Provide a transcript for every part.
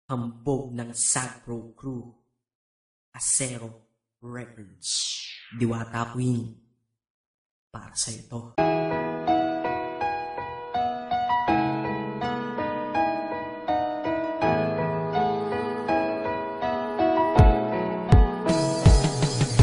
Hambog ng Sagro Crew, Acero Records, Diwata Queen, para sa ito.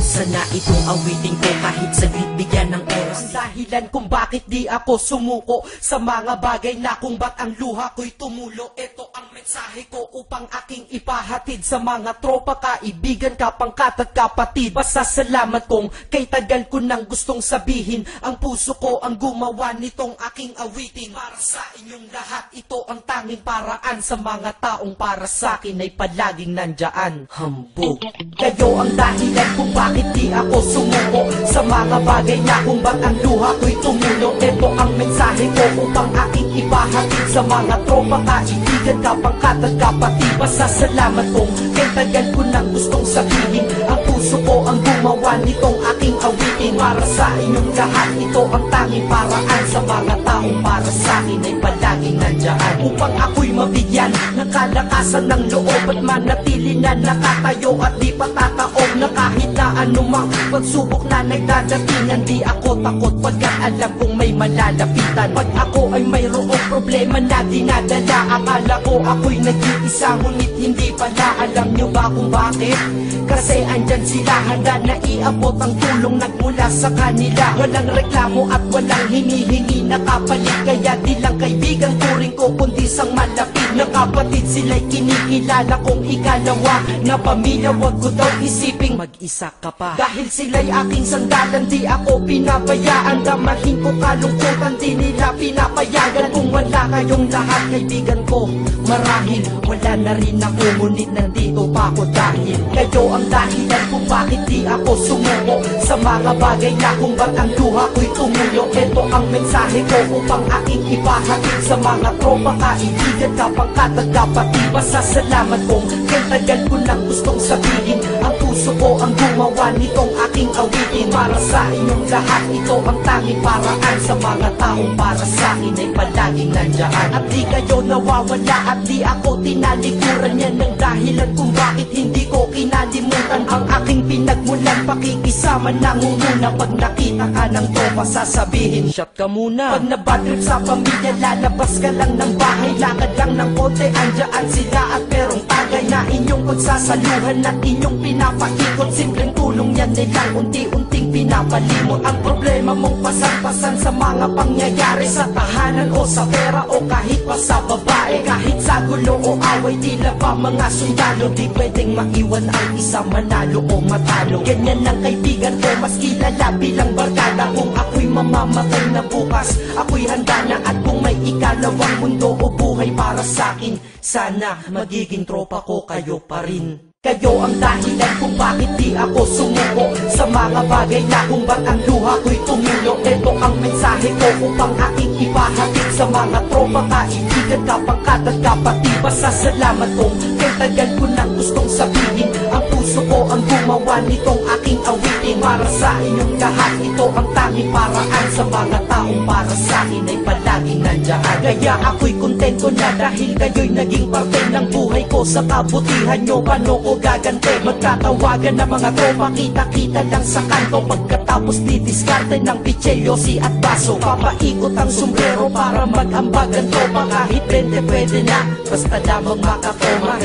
Sana itong awiting ko kahit saglit bigyan ng oras. Ang dahilan kung bakit di ako sumuko sa mga bagay na kung ba't ang luha ko'y tumulo. Ito ang mensahe ko upang aking ipahatid sa mga tropa, kaibigan, kapangkat at kapatid. Pasasalamat kong kay tagal ko nang gustong sabihin. Ang puso ko ang gumawa nitong aking awitin. Para sa inyong lahat, ito ang tanging paraan sa mga taong para sa akin ay palaging nandyan. Hambog. Kayo ang dahilan kung bakit di ako sumuko sa mga bagay na kung ba't ang luha ko'y tumulo. Ito ang mensahe ko upang aking ipahatid sa mga tropa, kaibigan, kapangkat at kapatid. Pasasalamat kong kay tagal ko nang gustong sabihin. Ang puso ko ang gumawa nitong aking awitin. Para sa inyong lahat, ito ang tanging paraan sa mga taong para sa akin ay palaging nandyan. Upang ako'y mabigyan ng kalakasan ng loob at manatili na nakatayo at di patataob na kahit na anumang pagsubok na nagdadatingan. Di ako takot pagkat alam kong may malalapitan. Pag ako ay mayroong problema na dinadala, akala ko ako'y nag-iisa, ngunit hindi pala. Alam nyo ba kung bakit? Kasi andyan sila, handa na iabot ang tulong nagmula sa kanila. Walang reklamo at walang hinihingi na kapalit. Kaya di lang kaibigan turing ko kundi sang malapit na kapatid. Sila'y kinikilala kong ikalawa na pamilya. Wag ko daw isiping mag-isa ka pa. Dahil sila'y aking sandalan, di ako pinabayaan. Damahin ko kalungkutan, di nila pinapayagan. Kung wala kayong lahat kaibigan ko, marahil wala na rin ako. Ngunit nandito pa ako dahil kayo ang dahilan kung bakit di ako sumuko sa mga bagay na kung ba't ang luha ko'y tumulo. Ito ang mensahe ko upang aking ipahatid sa mga tropa, kaibigan, kapangkat at kapatid. Pasasalamat kong kay tagal ko nang gustong sabihin. Ang puso ko ang gumawa nitong aking awitin. Para sa inyong lahat, ito ang tanging paraan sa mga taong para sa akin ay palaging nandyan. At di kayo nawawala at di ako tinalikuran. Yan ang dahilan kung bakit hindi ko kinalimutan ang aking pinagmulan. Pakikisama nangunguna pag nakita ka ng tropa, sasabihin shot ka muna. Pag nabadrip sa pamilya, lalabas ka lang ng bahay. Lakad lang ng konti, andyan sila at perong tagay na inyong pagsasaluhan at inyong pinapaikot. Simpleng tulong yan nilang unti-unting pinapalimot. Ang problema mong pasan-pasan sa mga pangyayari sa tahanan o sa pera o kahit pa sa babae. Kahit sa gulo o away, tila pa mga sundalo. Di pwedeng maiwan ang isa, manalo o matalo. Ganyan ang kaibigan ko, mas kilala bilang barkada. Kung ako'y mamamatay na bukas, ako'y handa na. At kung may ikalawang mundo o buhay para sa'kin, sana magiging tropa ko kayo pa rin. Kayo ang dahilan kung bakit di ako sumuko sa mga bagay na kung ba't ang luha ko'y tumulo. Ito ang mensahe ko upang aking ipahatid sa mga tropa, kaibigan, kapangkat at kapatid. Pasasalamat kong kay tagal ko nang gustong sabihin. Ang puso ko ang gumawa nitong aking awitin. Para sa inyong lahat, ito ang tanging paraan sa mga taong para sa akin ay palaging nandyan. Kaya ako'y kontento na dahil kayo'y naging parte ng buhay ko. Sa kabutihan nyo, paano ko gagante? Magtatawagan ng mga tropa, kita-kita lang sa kanto. Pagkatapos didiskarte ng pichelyosi at baso. Papaikot ang sombrero para mag-ambag ang tropa. Kahit 20 pwede na, basta lamang makakoma.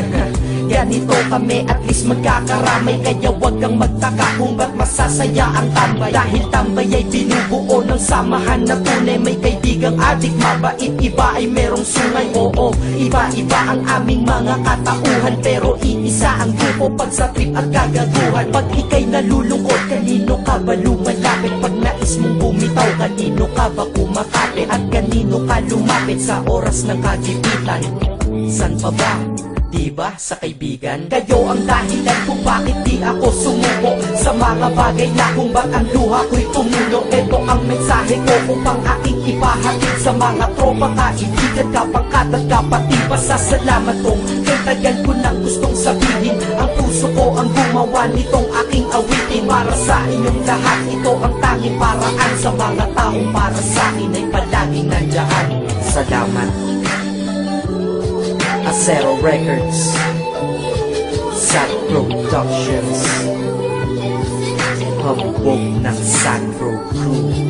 Ganito kami, at least magkakaramay. Kaya wag kang magtaka kung ba't masasaya ang tambay. Dahil tambay ay binubuo ng samahan na tunay. May kaibigang adik, mabait, iba ay merong sungay. Oo, iba-iba ang aming mga katauhan, pero iisa ang grupo pag sa trip at kagaguhan. Pag ika'y nalulungkot, kanino ka ba lumalapit? Pag nais mong bumitaw, kanino ka ba kumakapit? At kanino ka lumapit sa oras ng kagipitan? San pa ba? Diba sa kaibigan? Kayo ang dahilan kung bakit di ako sumuko sa mga bagay na kung ba't ang luha ko'y tumulo. Ito ang mensahe ko upang aking ipahatid sa mga tropa, kaibigan, kapangkat at kapatid. Pasasalamat kong kay tagal ko nang gustong sabihin. Ang puso ko ang gumawa nitong aking awitin. Para sa inyong lahat, ito ang tanging paraan sa mga taong para sa akin ay palaging nandyan. Salamat. Acero Records, Sad Productions, hambog ng Sacro Crew.